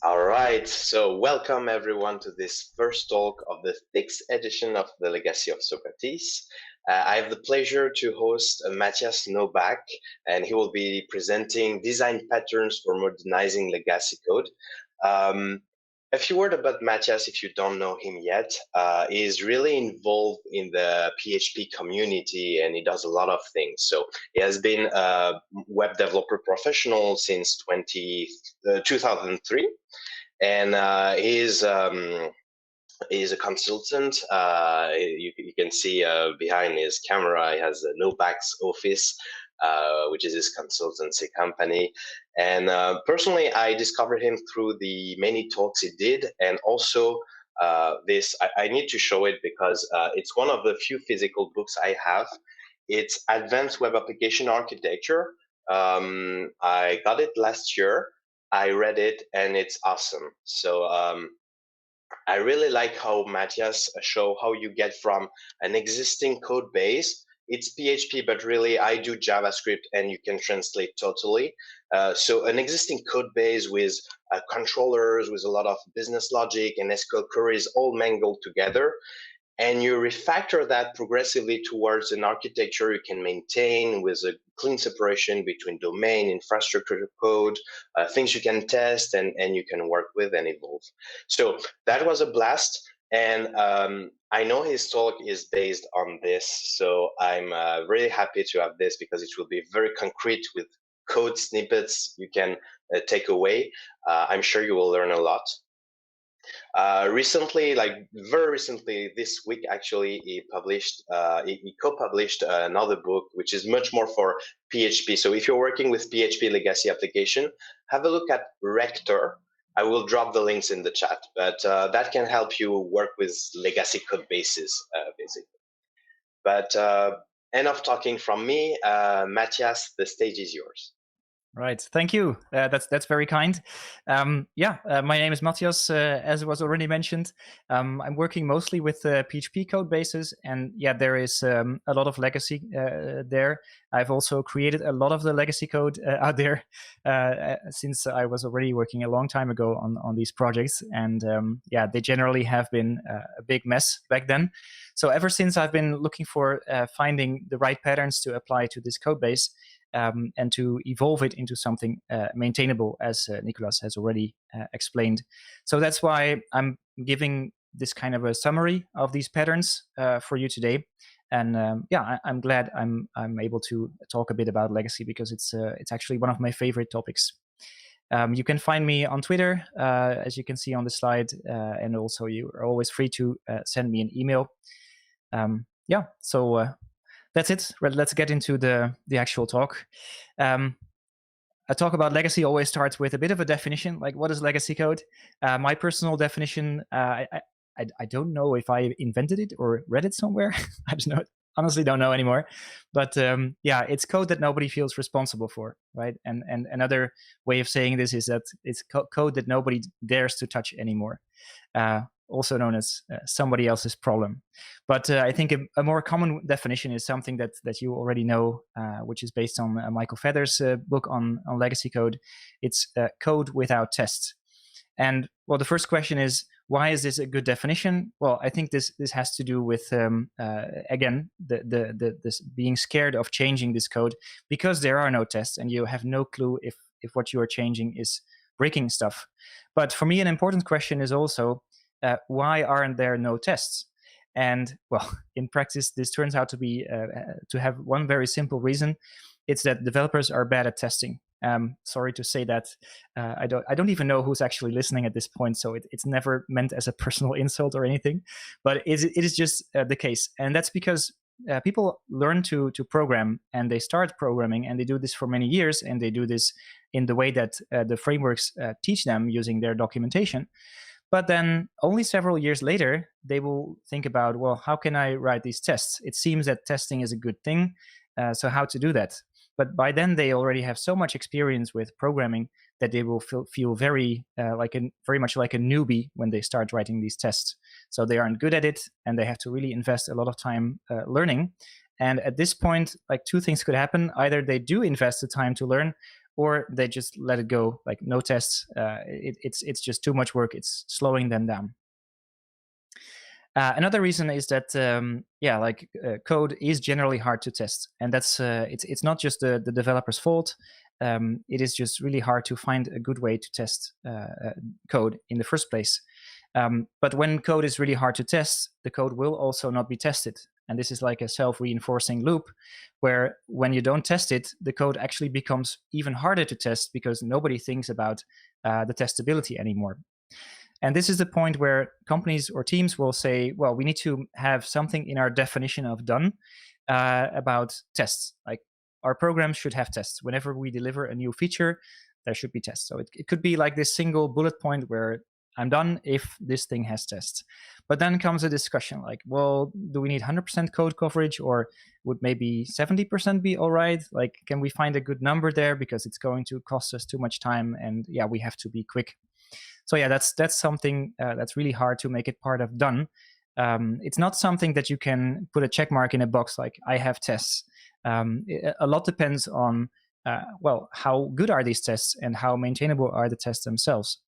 All right, so welcome everyone to this first talk of the sixth edition of the Legacy of Socrates. I have the pleasure to host Matthias Noback, and he will be presenting design patterns for modernizing legacy code. Um, a few words about Matthias, if you don't know him yet. He is really involved in the PHP community and he does a lot of things. So he has been a web developer professional since 2003, and he's a consultant. You can see behind his camera, he has a Noback's office, which is his consultancy company. And personally, I discovered him through the many talks he did, and also I need to show it because it's one of the few physical books I have. It's Advanced Web Application Architecture. I got it last year. I read it and it's awesome. So I really like how Matthias show how you get from an existing code base. It's PHP, but really I do JavaScript and you can translate totally. So an existing code base with controllers, with a lot of business logic and SQL queries all mangled together, and you refactor that progressively towards an architecture you can maintain with a clean separation between domain, infrastructure code, things you can test and you can work with and evolve. So that was a blast. And I know his talk is based on this. So I'm really happy to have this because it will be very concrete with code snippets you can take away. I'm sure you will learn a lot. Recently, like very recently, this week actually, he co-published another book, which is much more for PHP. So if you're working with PHP legacy application, have a look at Rector. I will drop the links in the chat, but that can help you work with legacy code bases, basically. But enough talking from me. Matthias, the stage is yours. Right. Thank you. That's very kind. My name is Matthias, as was already mentioned. I'm working mostly with PHP code bases, and yeah, there is a lot of legacy there. I've also created a lot of the legacy code out there since I was already working a long time ago on these projects, and they generally have been a big mess back then. So ever since I've been looking for finding the right patterns to apply to this code base. And to evolve it into something maintainable, as Nicolas has already explained. So that's why I'm giving this kind of a summary of these patterns for you today. And I'm glad I'm able to talk a bit about legacy because it's actually one of my favorite topics. You can find me on Twitter, as you can see on the slide, and also you are always free to send me an email. So that's it. Let's get into the actual talk. A talk about legacy always starts with a bit of a definition, like what is legacy code? My personal definition, I don't know if I invented it or read it somewhere. I just honestly don't know anymore. But it's code that nobody feels responsible for, right? And another way of saying this is that it's code that nobody dares to touch anymore. Also known as somebody else's problem. But I think a more common definition is something that you already know, which is based on Michael Feather's book on legacy code. It's code without tests. And well, the first question is, why is this a good definition? Well, I think this has to do with again this being scared of changing this code because there are no tests and you have no clue if what you are changing is breaking stuff. But for me, an important question is also why aren't there no tests? And well, in practice, this turns out to be to have one very simple reason. It's that developers are bad at testing. Sorry to say that. I don't even know who's actually listening at this point, so it's never meant as a personal insult or anything. But it is just the case, and that's because people learn to program and they start programming and they do this for many years and they do this in the way that the frameworks teach them using their documentation. But then only several years later, they will think about, well, how can I write these tests? It seems that testing is a good thing. So how to do that? But by then they already have so much experience with programming that they will feel very much like a newbie when they start writing these tests. So they aren't good at it and they have to really invest a lot of time learning. And at this point, like two things could happen. Either they do invest the time to learn, or they just let it go, like no tests. It's just too much work. It's slowing them down. Another reason is that code is generally hard to test, and that's it's not just the developer's fault. It is just really hard to find a good way to test code in the first place. But when code is really hard to test, the code will also not be tested. And this is like a self-reinforcing loop where when you don't test it, the code actually becomes even harder to test because nobody thinks about the testability anymore. And this is the point where companies or teams will say, well, we need to have something in our definition of done about tests. Like our programs should have tests. Whenever we deliver a new feature, there should be tests. So it could be like this single bullet point where I'm done if this thing has tests. But then comes a discussion like, well, do we need 100% code coverage, or would maybe 70% be all right? Like, can we find a good number there, because it's going to cost us too much time, and yeah, we have to be quick. So yeah, that's something that's really hard to make it part of done. It's not something that you can put a check mark in a box like I have tests. A lot depends on well, how good are these tests and how maintainable are the tests themselves.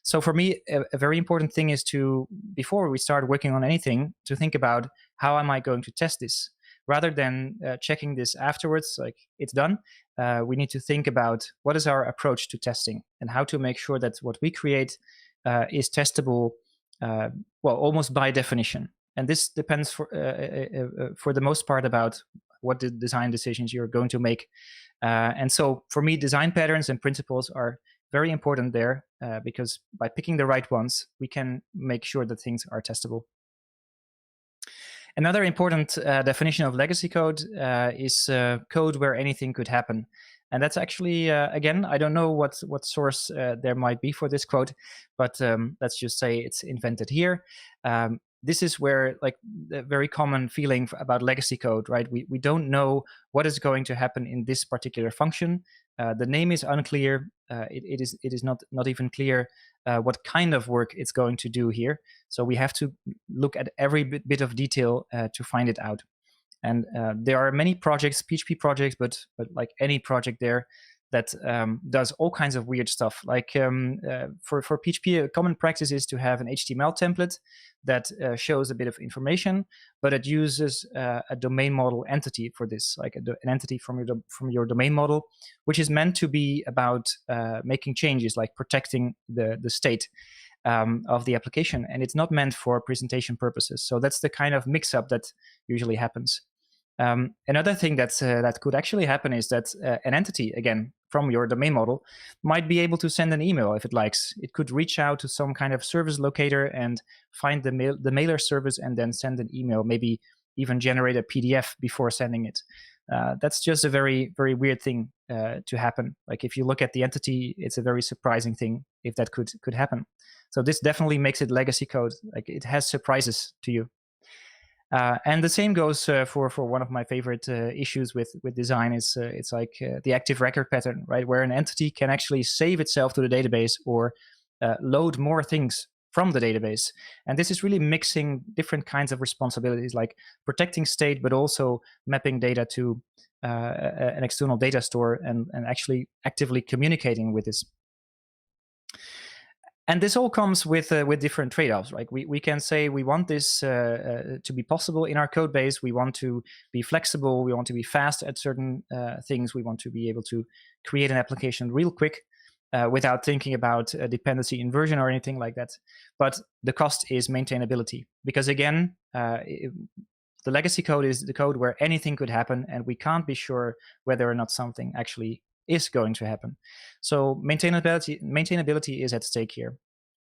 So for me, a very important thing is to, before we start working on anything, to think about how am I going to test this, rather than checking this afterwards, like it's done. We need to think about what is our approach to testing and how to make sure that what we create is testable, well, almost by definition. And this depends for the most part about what the design decisions you're going to make. And so for me, design patterns and principles are very important there, because by picking the right ones, we can make sure that things are testable. Another important definition of legacy code is code where anything could happen. And that's actually, again, I don't know what source there might be for this quote, but let's just say it's invented here. This is where, like, the very common feeling about legacy code, right? We don't know what is going to happen in this particular function. The name is unclear. It is not even clear what kind of work it's going to do here. So we have to look at every bit of detail to find it out. And there are many projects, PHP projects, but like any project there that does all kinds of weird stuff. Like for PHP, a common practice is to have an HTML template that shows a bit of information, but it uses a domain model entity for this, like an entity from your domain model, which is meant to be about making changes, like protecting the state of the application, and it's not meant for presentation purposes. So that's the kind of mix-up that usually happens. Another thing that could actually happen is that an entity, again, from your domain model, might be able to send an email if it likes. It could reach out to some kind of service locator and find the mailer service and then send an email, maybe even generate a PDF before sending it. That's just a very, very weird thing to happen. Like if you look at the entity, it's a very surprising thing if that could happen. So this definitely makes it legacy code. Like it has surprises to you. And the same goes for one of my favorite issues with design is it's like the active record pattern, right? Where an entity can actually save itself to the database or load more things from the database. And this is really mixing different kinds of responsibilities, like protecting state, but also mapping data to an external data store and actually actively communicating with this. And this all comes with different trade-offs. Like we can say we want this to be possible in our code base. We want to be flexible. We want to be fast at certain things. We want to be able to create an application real quick without thinking about dependency inversion or anything like that. But the cost is maintainability, because again, the legacy code is the code where anything could happen, and we can't be sure whether or not something actually is going to happen. So maintainability is at stake here.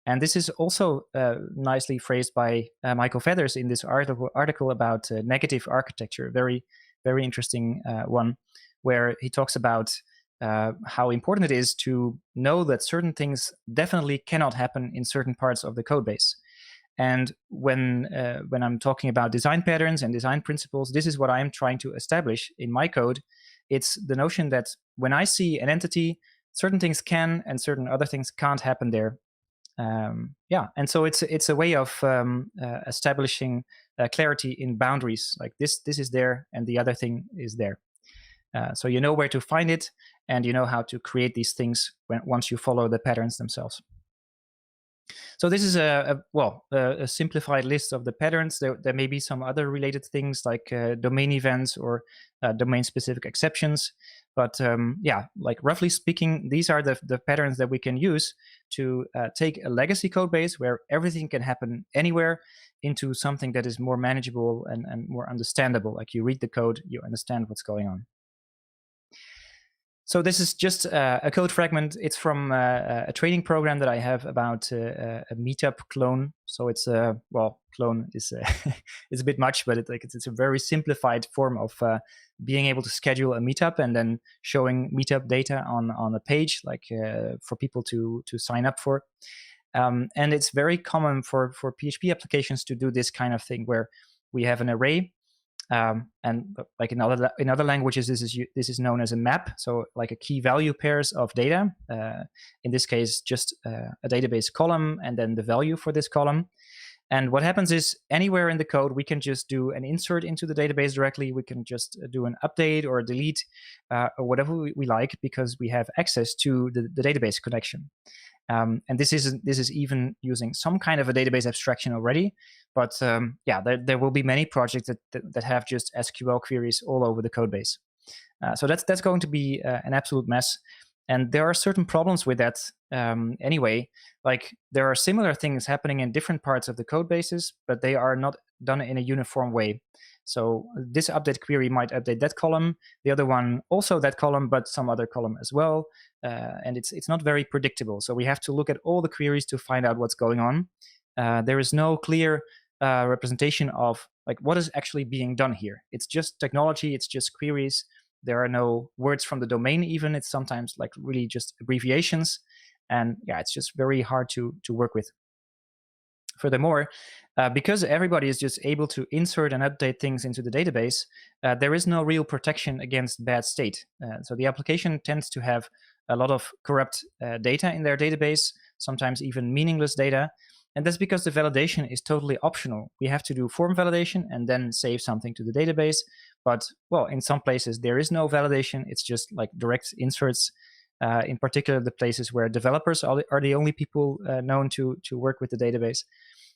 And this is also nicely phrased by Michael Feathers in this article about negative architecture, very, very interesting one, where he talks about how important it is to know that certain things definitely cannot happen in certain parts of the code base. And when I'm talking about design patterns and design principles, this is what I'm trying to establish in my code. It's the notion that when I see an entity, certain things can and certain other things can't happen there. Yeah, and so it's a way of establishing clarity in boundaries. Like this is there, and the other thing is there. So you know where to find it, and you know how to create these things once you follow the patterns themselves. So this is a simplified list of the patterns. There may be some other related things like domain events or domain-specific exceptions. But yeah, like roughly speaking, these are the patterns that we can use to take a legacy code base where everything can happen anywhere into something that is more manageable and more understandable. Like you read the code, you understand what's going on. So this is just a code fragment. It's from a training program that I have about a Meetup clone. So it's well, clone is it's a bit much, but it's a very simplified form of being able to schedule a meetup and then showing meetup data on a page, like for people to sign up for. And it's very common for PHP applications to do this kind of thing where we have an array. And like in other languages, this is known as a map. So like a key value pairs of data. In this case, just a database column and then the value for this column. And what happens is anywhere in the code, we can just do an insert into the database directly. We can just do an update or a delete or whatever we like, because we have access to the database connection. And this is even using some kind of a database abstraction already. But yeah, there will be many projects that have just SQL queries all over the code base. So that's going to be an absolute mess. And there are certain problems with that anyway. Like there are similar things happening in different parts of the code bases, but they are not done in a uniform way. So this update query might update that column, the other one also that column, but some other column as well. And it's not very predictable. So we have to look at all the queries to find out what's going on. There is no clear representation of like what is actually being done here. It's just technology, it's just queries. There are no words from the domain even. It's sometimes like really just abbreviations. And yeah, it's just very hard to work with. Furthermore, because everybody is just able to insert and update things into the database, there is no real protection against bad state. So the application tends to have a lot of corrupt data in their database, sometimes even meaningless data. And that's because the validation is totally optional. We have to do form validation and then save something to the database. But, well, in some places there is no validation. It's just like direct inserts, in particular the places where developers are the only people known to work with the database.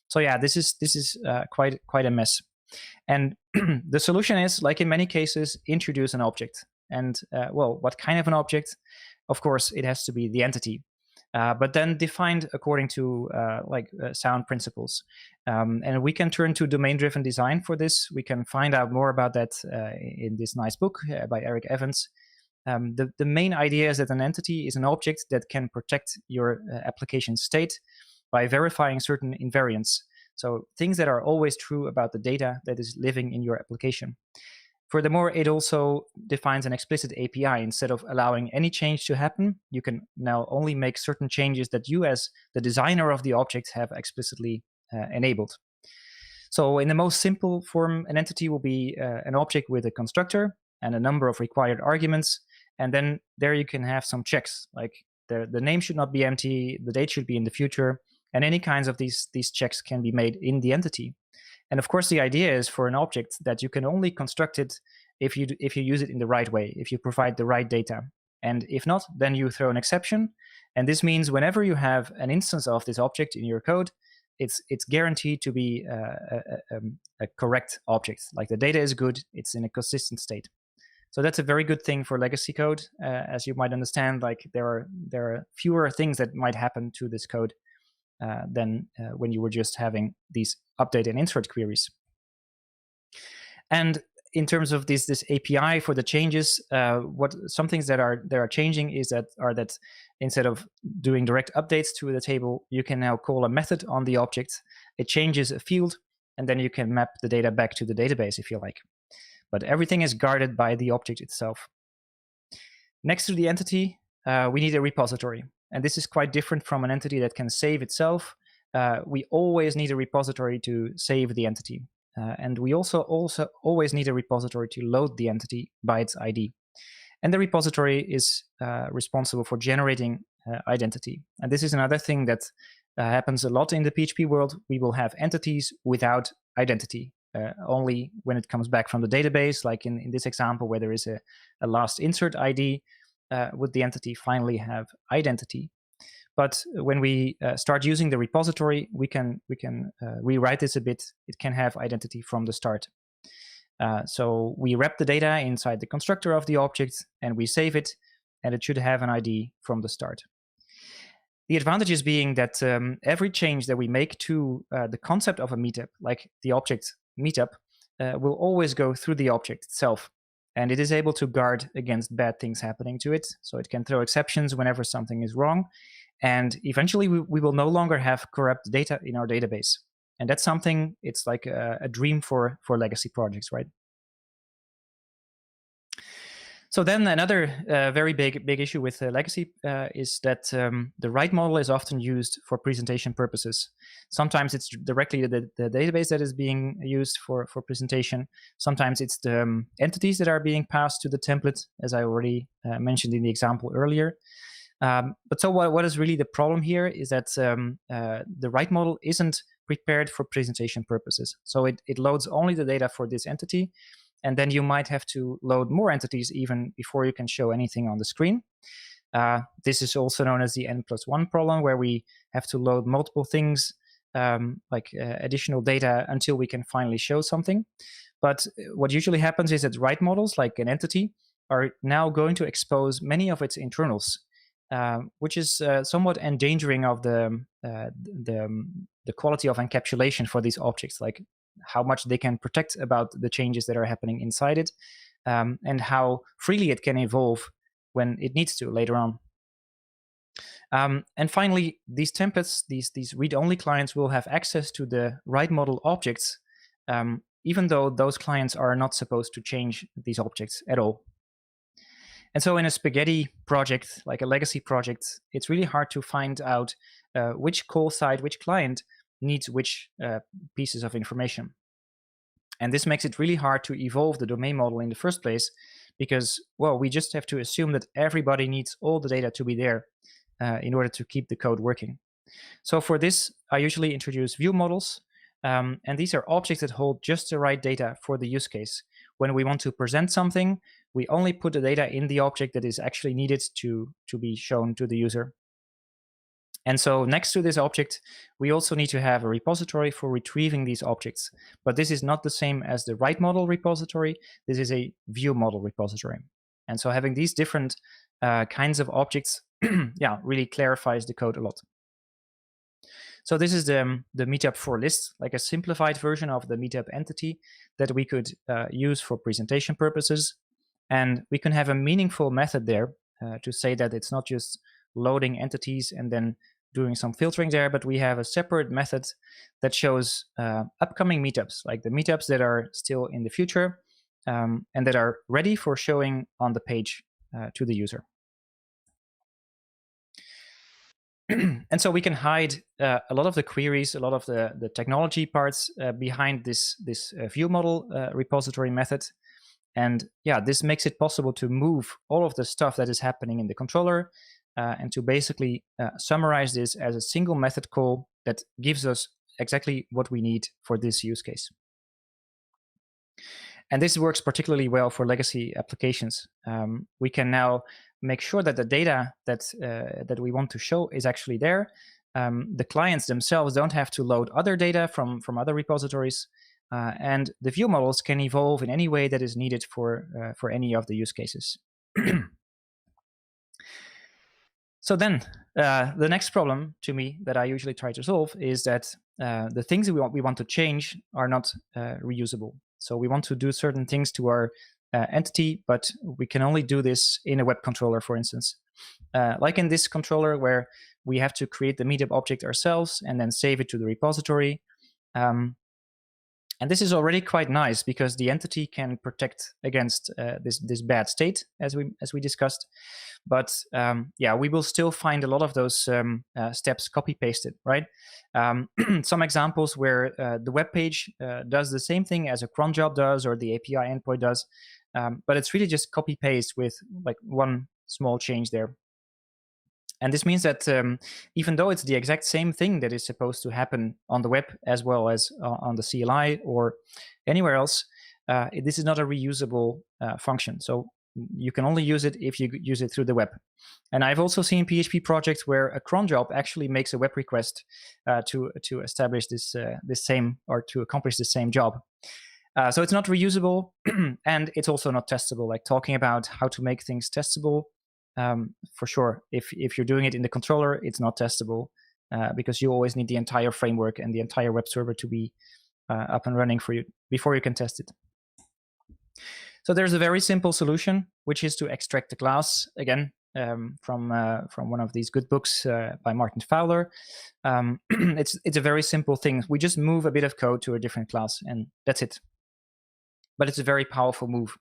So yeah, this is quite a mess. And the solution is, like in many cases, introduce an object. And well, what kind of an object? Of course, it has to be the entity. But then defined according to sound principles. And we can turn to domain-driven design for this. We can find out more about that in this nice book by Eric Evans. The main idea is that an entity is an object that can protect your application state by verifying certain invariants. So things that are always true about the data that is living in your application. Furthermore, it also defines an explicit API. Instead of allowing any change to happen, you can now only make certain changes that you as the designer of the object have explicitly enabled. So in the most simple form, an entity will be an object with a constructor and a number of required arguments. And then there you can have some checks, like the name should not be empty, the date should be in the future, and any kinds of these checks can be made in the entity. And of course, the idea is for an object that you can only construct it if you use it in the right way, if you provide the right data. And if not, then you throw an exception. And this means whenever you have an instance of this object in your code, it's guaranteed to be a correct object. Like the data is good, it's in a consistent state. So that's a very good thing for legacy code. As you might understand, like there are fewer things that might happen to this code than when you were just having these update and insert queries. And in terms of this API for the changes, some things that are changing is that instead of doing direct updates to the table, you can now call a method on the object. It changes a field, and then you can map the data back to the database if you like. But everything is guarded by the object itself. Next to the entity, we need a repository. And this is quite different from an entity that can save itself. We always need a repository to save the entity. And we also always need a repository to load the entity by its ID. And the repository is responsible for generating identity. And this is another thing that happens a lot in the PHP world. We will have entities without identity. only when it comes back from the database, like in this example where there is a last insert ID, would the entity finally have identity. But when we start using the repository, we can rewrite this a bit. It can have identity from the start. So we wrap the data inside the constructor of the object and we save it, and it should have an ID from the start. The advantages being that every change that we make to the concept of a meetup, like the object meetup, will always go through the object itself. And it is able to guard against bad things happening to it. So it can throw exceptions whenever something is wrong. And eventually we will no longer have corrupt data in our database. And that's something, it's like a dream for legacy projects, right? So then another very big issue with legacy is that the write model is often used for presentation purposes. Sometimes it's directly the database that is being used for presentation. Sometimes it's the entities that are being passed to the template, as I already mentioned in the example earlier. But so what is really the problem here is that the write model isn't prepared for presentation purposes. So it loads only the data for this entity, and then you might have to load more entities even before you can show anything on the screen. This is also known as the N+1 problem, where we have to load multiple things, like additional data, until we can finally show something. But what usually happens is that write models, like an entity, are now going to expose many of its internals, which is somewhat endangering of the quality of encapsulation for these objects, like how much they can protect about the changes that are happening inside it, and how freely it can evolve when it needs to later on. And finally, these templates, these read-only clients, will have access to the write model objects, even though those clients are not supposed to change these objects at all. And so in a spaghetti project, like a legacy project, it's really hard to find out which call side, which client needs which pieces of information. And this makes it really hard to evolve the domain model in the first place, because, well, we just have to assume that everybody needs all the data to be there in order to keep the code working. So for this, I usually introduce view models, and these are objects that hold just the right data for the use case. When we want to present something, we only put the data in the object that is actually needed to be shown to the user. And so next to this object, we also need to have a repository for retrieving these objects. But this is not the same as the write model repository. This is a view model repository. And so having these different kinds of objects yeah, really clarifies the code a lot. So this is the Meetup for list, like a simplified version of the Meetup entity that we could use for presentation purposes. And we can have a meaningful method there to say that it's not just loading entities and then doing some filtering there, but we have a separate method that shows upcoming meetups, like the meetups that are still in the future and that are ready for showing on the page to the user. And so we can hide a lot of the queries, a lot of the technology parts behind this view model repository method. And yeah, this makes it possible to move all of the stuff that is happening in the controller and to basically summarize this as a single method call that gives us exactly what we need for this use case. And this works particularly well for legacy applications. We can now make sure that the data that we want to show is actually there. The clients themselves don't have to load other data from other repositories. And the view models can evolve in any way that is needed for any of the use cases. So then the next problem to me that I usually try to solve is that the things that we want to change are not reusable. So we want to do certain things to our entity, but we can only do this in a web controller, for instance. Like in this controller where we have to create the Meetup object ourselves and then save it to the repository. And this is already quite nice because the entity can protect against this bad state, as we discussed. But yeah, we will still find a lot of those steps copy-pasted, right? Some examples where the web page does the same thing as a cron job does or the API endpoint does, but it's really just copy-paste with like one small change there. And this means that even though it's the exact same thing that is supposed to happen on the web as well as on the CLI or anywhere else, this is not a reusable function. So you can only use it if you use it through the web. And I've also seen PHP projects where a cron job actually makes a web request to establish this same, or to accomplish the same job. So it's not reusable, and it's also not testable. Like talking about how to make things testable, for sure, if you're doing it in the controller, it's not testable because you always need the entire framework and the entire web server to be up and running for you before you can test it. So there's a very simple solution, which is to extract the class, again, from one of these good books by Martin Fowler. It's a very simple thing. We just move a bit of code to a different class, and that's it. But it's a very powerful move.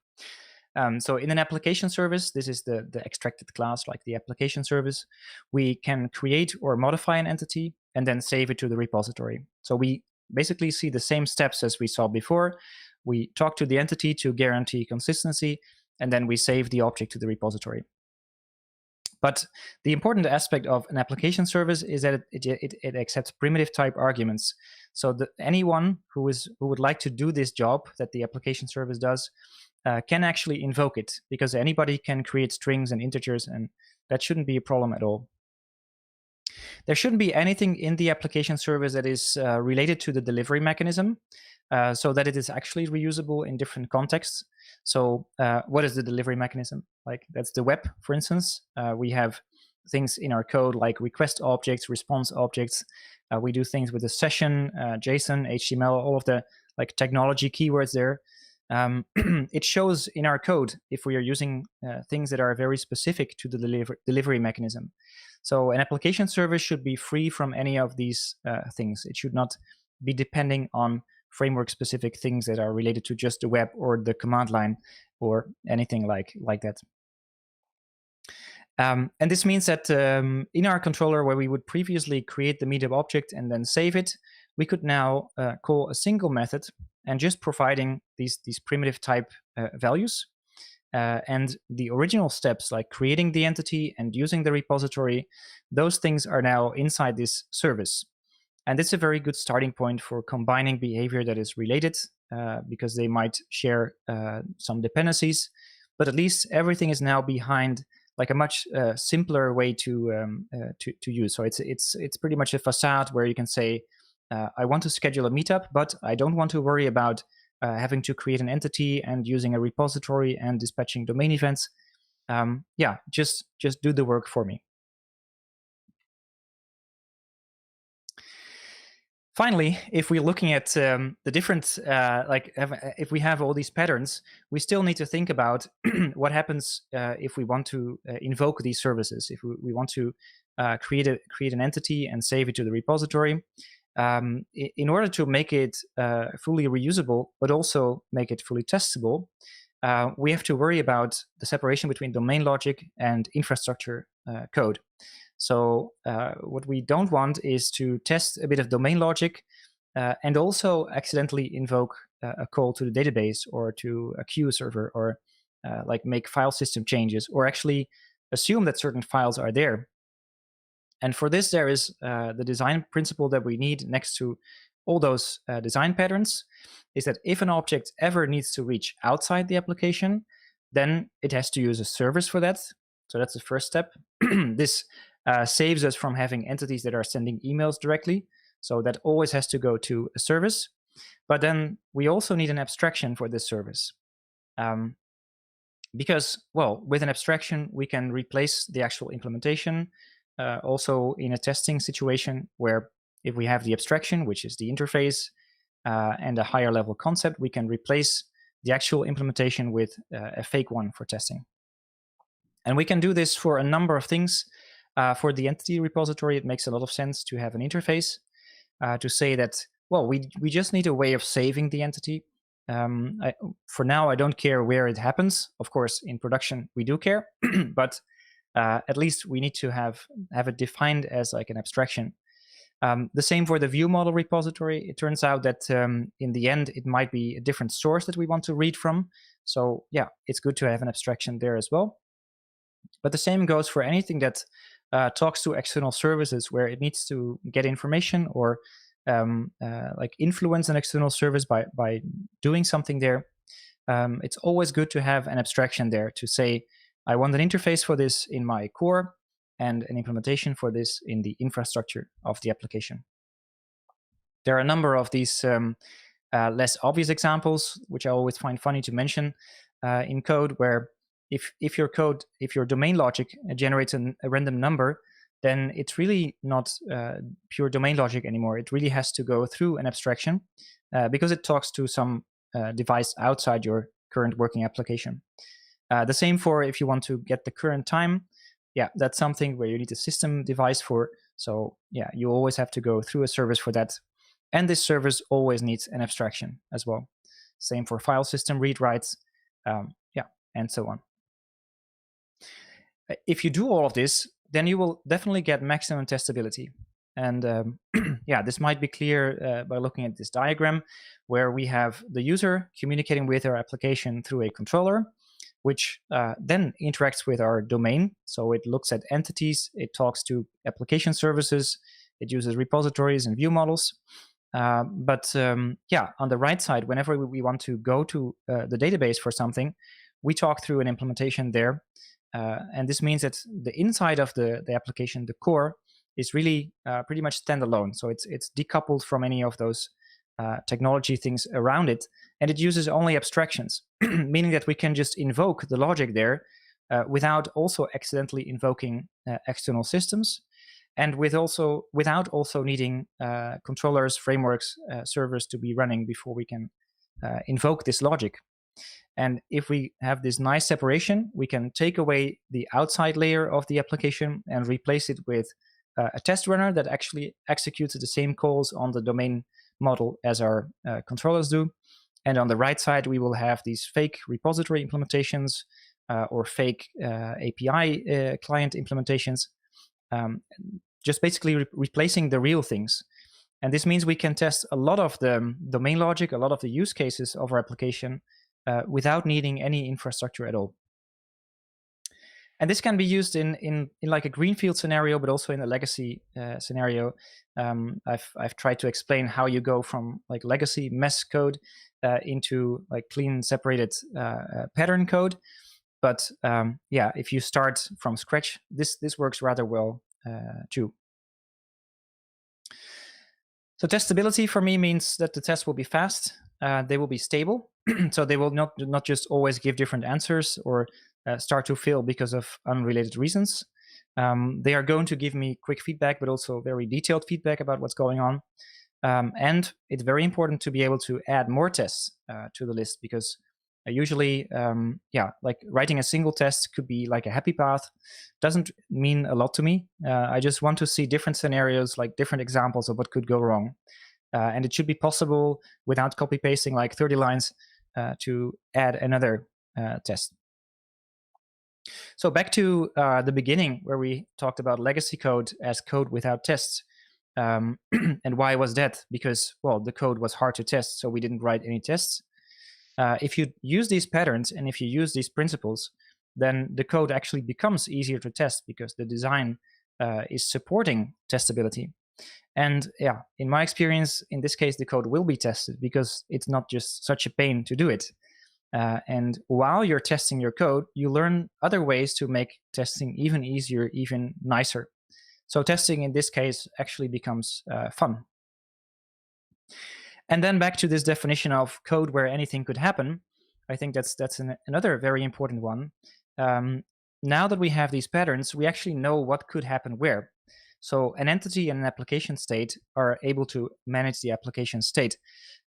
So in an application service, this is the extracted class, like the application service. We can create or modify an entity and then save it to the repository. So we basically see the same steps as we saw before. We talk to the entity to guarantee consistency, and then we save the object to the repository. But the important aspect of an application service is that it accepts primitive type arguments. So that anyone who would like to do this job that the application service does can actually invoke it, because anybody can create strings and integers, and that shouldn't be a problem at all. There shouldn't be anything in the application service that is related to the delivery mechanism, so that it is actually reusable in different contexts. So what is the delivery mechanism? Like, that's the web, for instance. We have things in our code like request objects, response objects. We do things with the session, JSON, HTML, all of the like technology keywords there. It shows in our code if we are using things that are very specific to the delivery mechanism. So an application service should be free from any of these things. It should not be depending on framework-specific things that are related to just the web or the command line or anything like that. And this means that in our controller, where we would previously create the Meetup object and then save it, we could now call a single method and just providing these primitive type values. And the original steps, like creating the entity and using the repository, those things are now inside this service. And it's a very good starting point for combining behavior that is related, because they might share some dependencies, but at least everything is now behind like a much simpler way to use. So it's pretty much a facade where you can say, I want to schedule a meetup, but I don't want to worry about having to create an entity and using a repository and dispatching domain events. Yeah, just do the work for me. Finally, if we're looking at the different, if we have all these patterns, we still need to think about what happens if we want to invoke these services. If we want to create an entity and save it to the repository, in order to make it fully reusable, but also make it fully testable, we have to worry about the separation between domain logic and infrastructure code. So what we don't want is to test a bit of domain logic and also accidentally invoke a call to the database or to a queue server, or like make file system changes, or actually assume that certain files are there. And for this, there is the design principle that we need next to all those design patterns, is that if an object ever needs to reach outside the application, then it has to use a service for that. So that's the first step. This saves us from having entities that are sending emails directly. So that always has to go to a service. But then we also need an abstraction for this service. Because, well, with an abstraction, we can replace the actual implementation. Also in a testing situation where if we have the abstraction, which is the interface, and a higher level concept, we can replace the actual implementation with a fake one for testing. And we can do this for a number of things. For the entity repository, it makes a lot of sense to have an interface to say that, well, we just need a way of saving the entity. For now, I don't care where it happens. Of course, in production, we do care, but at least we need to have it defined as like an abstraction. The same for the view model repository. It turns out that in the end, it might be a different source that we want to read from. So yeah, it's good to have an abstraction there as well. But the same goes for anything that talks to external services where it needs to get information or like influence an external service by doing something there, it's always good to have an abstraction there to say, I want an interface for this in my core and an implementation for this in the infrastructure of the application. There are a number of these less obvious examples, which I always find funny to mention in code, where if your domain logic generates a random number, then it's really not pure domain logic anymore. It really has to go through an abstraction because it talks to some device outside your current working application. The same for if you want to get the current time. Yeah, that's something where you need a system device for. So yeah, you always have to go through a service for that. And this service always needs an abstraction as well. Same for file system read writes, yeah, and so on. If you do all of this, then you will definitely get maximum testability. And yeah, this might be clear by looking at this diagram where we have the user communicating with our application through a controller, which then interacts with our domain. So it looks at entities, it talks to application services, it uses repositories and view models. But yeah, on the right side, whenever we want to go to the database for something, we talk through an implementation there. And this means that the inside of the application, the core, is really pretty much standalone. So it's decoupled from any of those technology things around it. And it uses only abstractions, meaning that we can just invoke the logic there without also accidentally invoking external systems. And without also needing controllers, frameworks, servers to be running before we can invoke this logic. And if we have this nice separation, we can take away the outside layer of the application and replace it with a test runner that actually executes the same calls on the domain model as our controllers do. And on the right side, we will have these fake repository implementations or fake API client implementations, just basically replacing the real things. And this means we can test a lot of the domain logic, a lot of the use cases of our application without needing any infrastructure at all. And this can be used in like a greenfield scenario, but also in a legacy scenario. I've tried to explain how you go from like legacy mess code into like clean, separated pattern code. But yeah, if you start from scratch, this works rather well too. So testability for me means that the tests will be fast, they will be stable, so they will not just always give different answers or start to fail because of unrelated reasons. They are going to give me quick feedback, but also very detailed feedback about what's going on. And it's very important to be able to add more tests to the list, because usually, yeah, like writing a single test could be like a happy path. Doesn't mean a lot to me. I just want to see different scenarios, like different examples of what could go wrong. And it should be possible without copy pasting like 30 lines to add another test. So back to the beginning where we talked about legacy code as code without tests. And why was that? Because, well, the code was hard to test, so we didn't write any tests. If you use these patterns and if you use these principles, then the code actually becomes easier to test because the design is supporting testability. And yeah, in my experience, in this case, the code will be tested because it's not just such a pain to do it. And while you're testing your code, you learn other ways to make testing even easier, even nicer. So testing in this case actually becomes fun. And then back to this definition of code where anything could happen, I think that's another very important one. Now that we have these patterns, we actually know what could happen where. So an entity and an application state are able to manage the application state.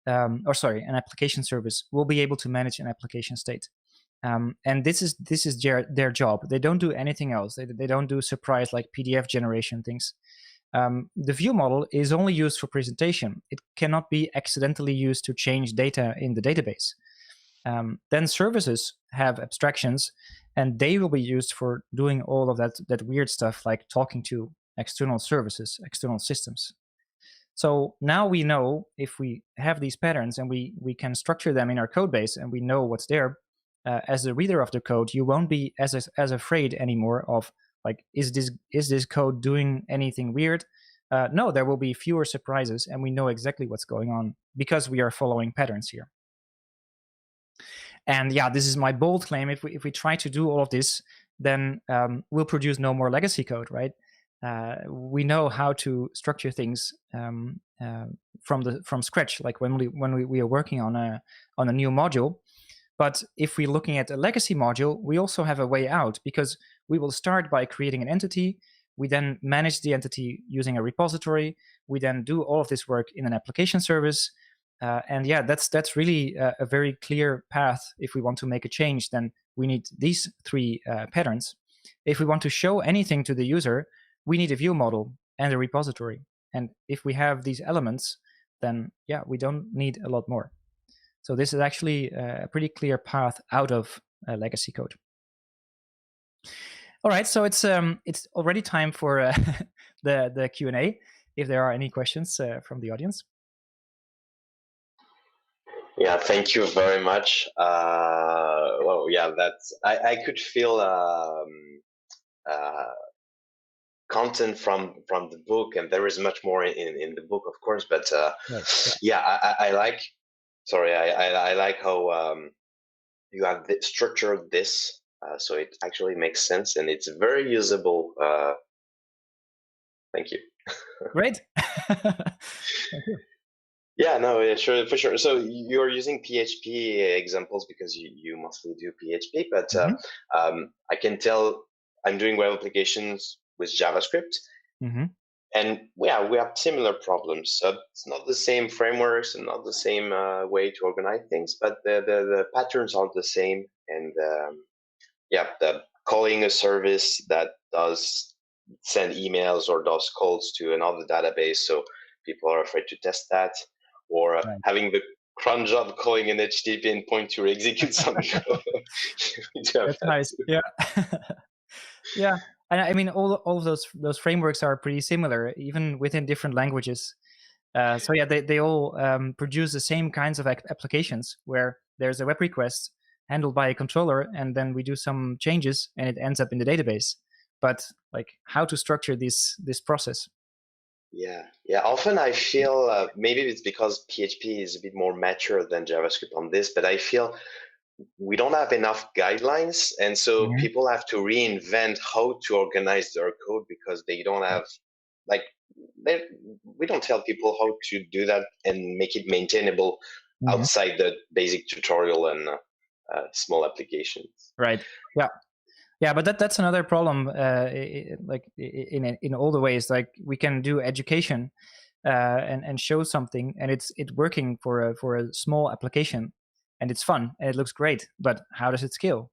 An application service will be able to manage an application state. And this is their job. They don't do anything else. They don't do surprise like PDF generation things. The view model is only used for presentation. It cannot be accidentally used to change data in the database. Then services have abstractions, and they will be used for doing all of that weird stuff like talking to external services, external systems. So now we know if we have these patterns and we can structure them in our code base and we know what's there, as the reader of the code, you won't be as afraid anymore of Like, is this code doing anything weird? No, there will be fewer surprises, and we know exactly what's going on because we are following patterns here. And yeah, this is my bold claim. If we try to do all of this, then we'll produce no more legacy code, right? We know how to structure things from scratch, like when we are working on a new module. But if we're looking at a legacy module, we also have a way out, because we will start by creating an entity. We then manage the entity using a repository. We then do all of this work in an application service. And yeah, that's really a very clear path. If we want to make a change, then we need these three patterns. If we want to show anything to the user, we need a view model and a repository. And if we have these elements, then yeah, we don't need a lot more. So this is actually a pretty clear path out of legacy code. All right, so it's already time for the Q&A, if there are any questions from the audience. Yeah, thank you very much. Well, yeah, I could feel content from the book, and there is much more in the book, of course. But Right. yeah, I like. Sorry, I like how you have structured this, so it actually makes sense and it's very usable. Thank you. Great. Thank you. Yeah, no, yeah, sure, for sure. So you're using PHP examples because you mostly do PHP, but I can tell I'm doing web applications with JavaScript, and yeah, we have similar problems. So it's not the same frameworks and not the same way to organize things, but the patterns are the same. And yeah, the calling a service that does send emails or does calls to another database, so people are afraid to test that, or Right. having the cron job calling an HTTP endpoint to execute some code. That's nice. Yeah. Yeah. And I mean, all of those frameworks are pretty similar, even within different languages. So yeah, they all produce the same kinds of applications where there's a web request handled by a controller, and then we do some changes, and it ends up in the database. But like, how to structure this process? Yeah. Often I feel maybe it's because PHP is a bit more mature than JavaScript on this, but I feel we don't have enough guidelines, and so people have to reinvent how to organize their code because they don't have like we don't tell people how to do that and make it maintainable outside the basic tutorial and small applications. Right. Yeah, but that's another problem. Like in all the ways, like we can do education and show something, and it's working for a small application, and it's fun and it looks great. But how does it scale?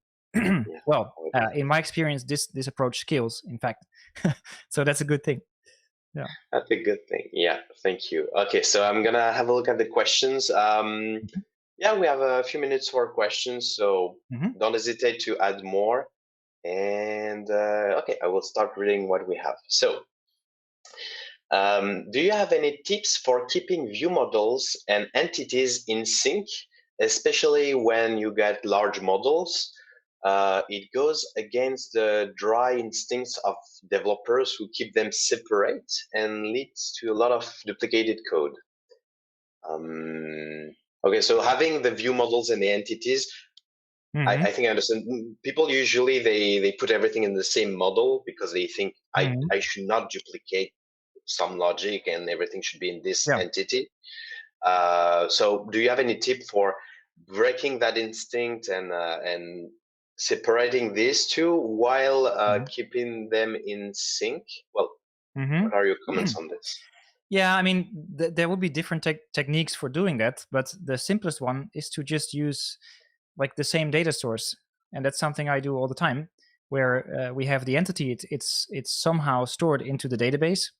Well, in my experience, this approach scales, in fact. So that's a good thing. Yeah, that's a good thing. Yeah, thank you. Okay, so I'm gonna have a look at the questions. Yeah, we have a few minutes for questions, so don't hesitate to add more. And okay, I will start reading what we have. So, do you have any tips for keeping view models and entities in sync, especially when you get large models? It goes against the dry instincts of developers who keep them separate and leads to a lot of duplicated code. Okay, so having the view models and the entities, I think I understand. People usually they put everything in the same model because they think I should not duplicate some logic and everything should be in this entity. So do you have any tip for breaking that instinct and separating these two while keeping them in sync? Well, what are your comments on this? Yeah, I mean, there will be different techniques for doing that, but the simplest one is to just use like the same data source, and that's something I do all the time, where we have the entity, it's somehow stored into the database,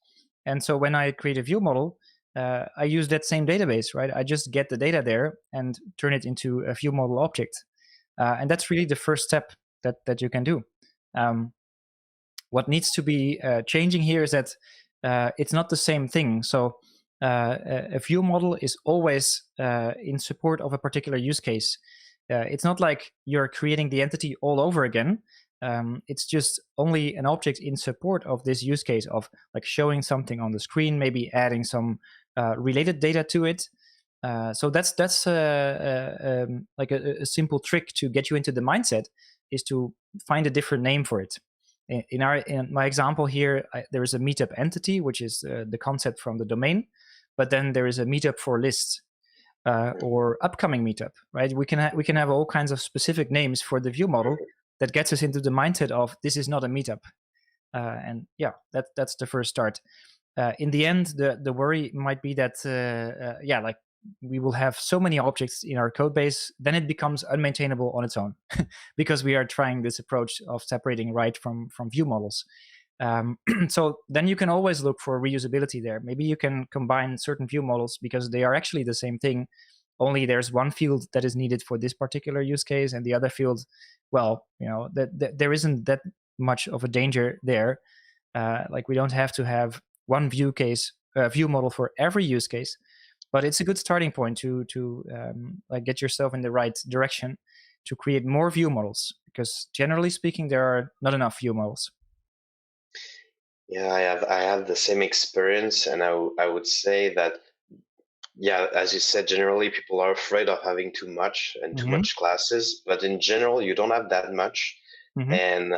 and so when I create a view model, I use that same database, right? I just get the data there and turn it into a view model object, and that's really the first step that you can do. What needs to be changing here is that it's not the same thing. So a view model is always in support of a particular use case. It's not like you're creating the entity all over again. It's just only an object in support of this use case of like showing something on the screen, maybe adding some related data to it. So that's like a simple trick to get you into the mindset, is to find a different name for it. In my example here, there is a Meetup entity, which is the concept from the domain, but then there is a Meetup for lists. Or upcoming Meetup, right? We can have all kinds of specific names for the view model that gets us into the mindset of this is not a Meetup, and yeah, that's the first start. In the end, the worry might be that yeah, like we will have so many objects in our code base, then it becomes unmaintainable on its own because we are trying this approach of separating right from view models. So then you can always look for reusability there. Maybe you can combine certain view models because they are actually the same thing, only there's one field that is needed for this particular use case, and the other field, well, you know, that there isn't that much of a danger there. Like we don't have to have one view model for every use case, but it's a good starting point to like get yourself in the right direction to create more view models, because generally speaking, there are not enough view models. Yeah, I have the same experience, and I would say that, yeah, as you said, generally people are afraid of having too much and too much classes, but in general you don't have that much, and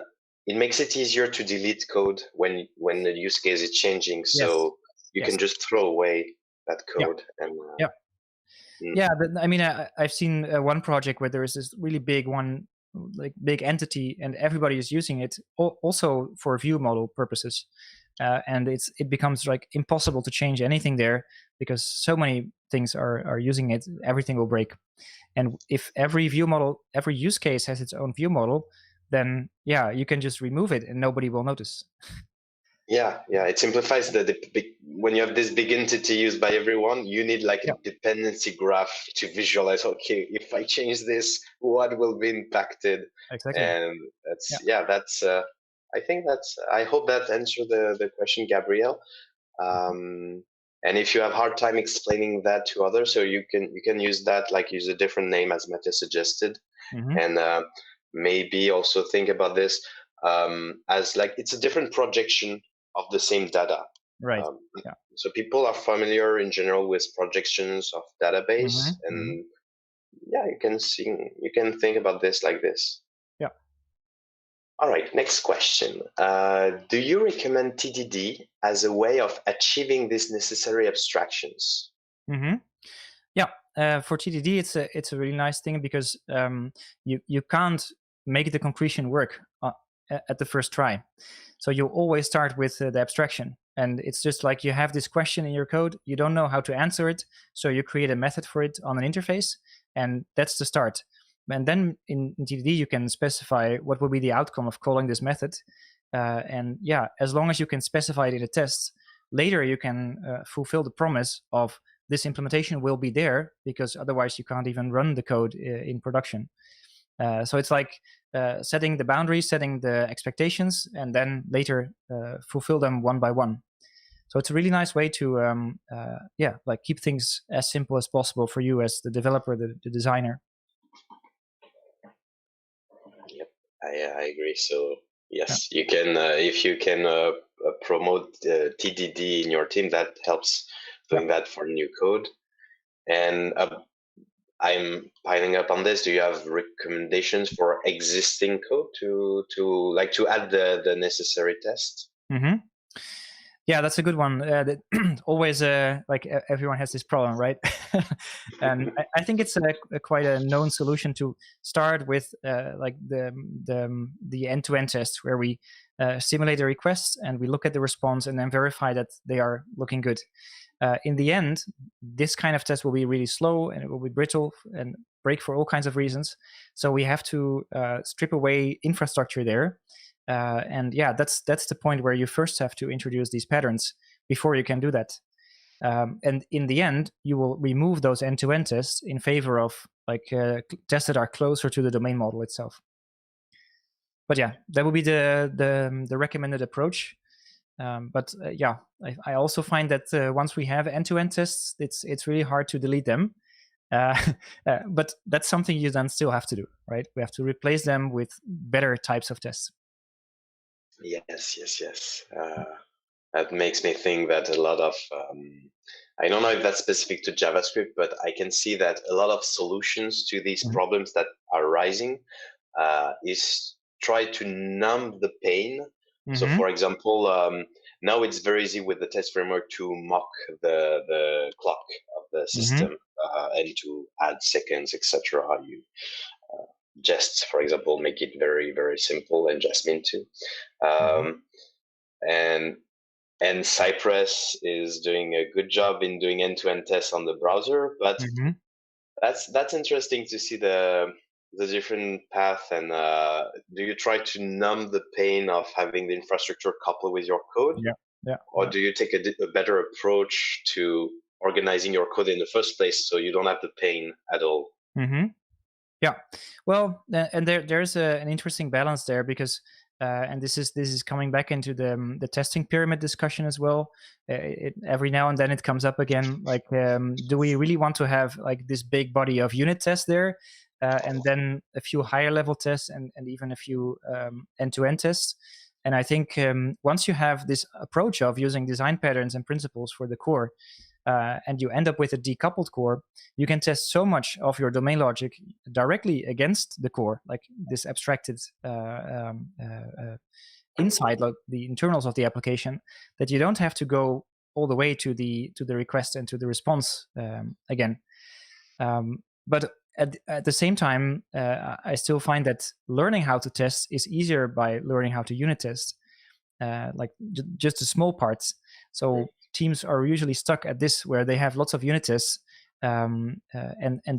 it makes it easier to delete code when the use case is changing. So you can just throw away that code. And yeah, I mean, I've seen one project where there is this really big one, like big entity, and everybody is using it also for view model purposes, and it becomes like impossible to change anything there because so many things are using it. Everything will break, and if every use case has its own view model, then yeah, you can just remove it and nobody will notice. Yeah, it simplifies the big, when you have this big entity used by everyone, you need like a dependency graph to visualize, okay, if I change this, what will be impacted? Exactly. And that's I hope that answered the question, Gabriel. And if you have hard time explaining that to others, so you can use that, like use a different name as Matthias suggested, and maybe also think about this as like it's a different projection of the same data. Right. So people are familiar in general with projections of database, and yeah, you can think about this like this. Yeah. All right, next question. Do you recommend TDD as a way of achieving these necessary abstractions? Yeah, for TDD, it's a really nice thing because you can't make the concretion work at the first try. So you always start with the abstraction, and it's just like you have this question in your code, you don't know how to answer it, so you create a method for it on an interface, and that's the start. And then in TDD, you can specify what will be the outcome of calling this method. And yeah, as long as you can specify it in a test, later you can fulfill the promise of this implementation will be there, because otherwise you can't even run the code in production. So it's like setting the boundaries, setting the expectations, and then later fulfill them one by one. So it's a really nice way to, like keep things as simple as possible for you as the developer, the designer. Yep, I agree. So yes, you can if you can promote TDD in your team, that helps doing that for new code. And I'm piling up on this. Do you have recommendations for existing code to add the necessary tests? Yeah, that's a good one. Always, like everyone has this problem, right? And I think it's quite a known solution to start with, like the end-to-end test, where we simulate the requests and we look at the response and then verify that they are looking good. In the end, this kind of test will be really slow and it will be brittle and break for all kinds of reasons. So we have to strip away infrastructure there. And yeah, that's the point where you first have to introduce these patterns before you can do that. And in the end, you will remove those end-to-end tests in favor of like tests that are closer to the domain model itself. But yeah, that will be the recommended approach. But yeah, I also find that once we have end-to-end tests, it's really hard to delete them. But that's something you then still have to do, right? We have to replace them with better types of tests. Yes. That makes me think that a lot of, I don't know if that's specific to JavaScript, but I can see that a lot of solutions to these problems that are rising is try to numb the pain. So for example, now it's very easy with the test framework to mock the clock of the system and to add seconds, etc. You just, for example, make it very, very simple, and Jasmine too. And Cypress is doing a good job in doing end-to-end tests on the browser, but that's interesting to see the different path. And do you try to numb the pain of having the infrastructure coupled with your code? Or do you take a better approach to organizing your code in the first place so you don't have the pain at all? Yeah, well, and there's an interesting balance there, because and this is coming back into the testing pyramid discussion as well. Every now and then it comes up again, like, do we really want to have like this big body of unit tests there, and then a few higher level tests, and even a few end-to-end tests? And I think once you have this approach of using design patterns and principles for the core, and you end up with a decoupled core, you can test so much of your domain logic directly against the core, like this abstracted inside, like the internals of the application, that you don't have to go all the way to the request and to the response again. But at the same time, I still find that learning how to test is easier by learning how to unit test, like just the small parts. So teams are usually stuck at this, where they have lots of unit tests and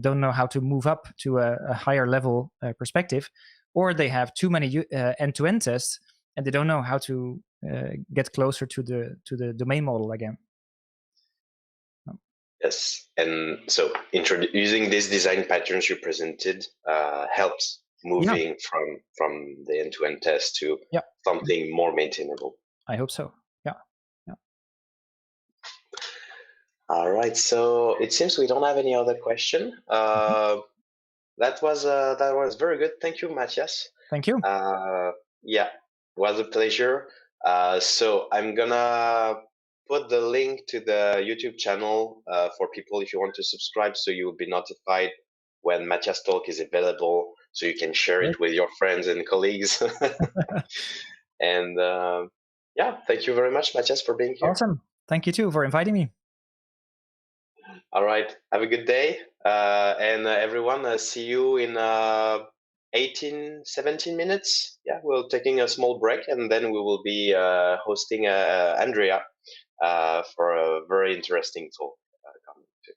don't know how to move up to a higher level perspective, or they have too many end-to-end tests and they don't know how to get closer to the domain model again. Yes, and so using these design patterns you presented helps moving from the end-to-end test to something more maintainable. I hope so. All right, so it seems we don't have any other question. That was very good. Thank you, Matthias. Thank you. Yeah, it was a pleasure. So I'm gonna put the link to the YouTube channel for people if you want to subscribe, so you will be notified when Matthias talk is available, so you can share it with your friends and colleagues. And yeah, thank you very much, Matthias, for being here. Awesome. Thank you too for inviting me. All right, have a good day. And everyone, see you in 17 minutes. Yeah, we're taking a small break, and then we will be hosting Andrea for a very interesting talk coming too.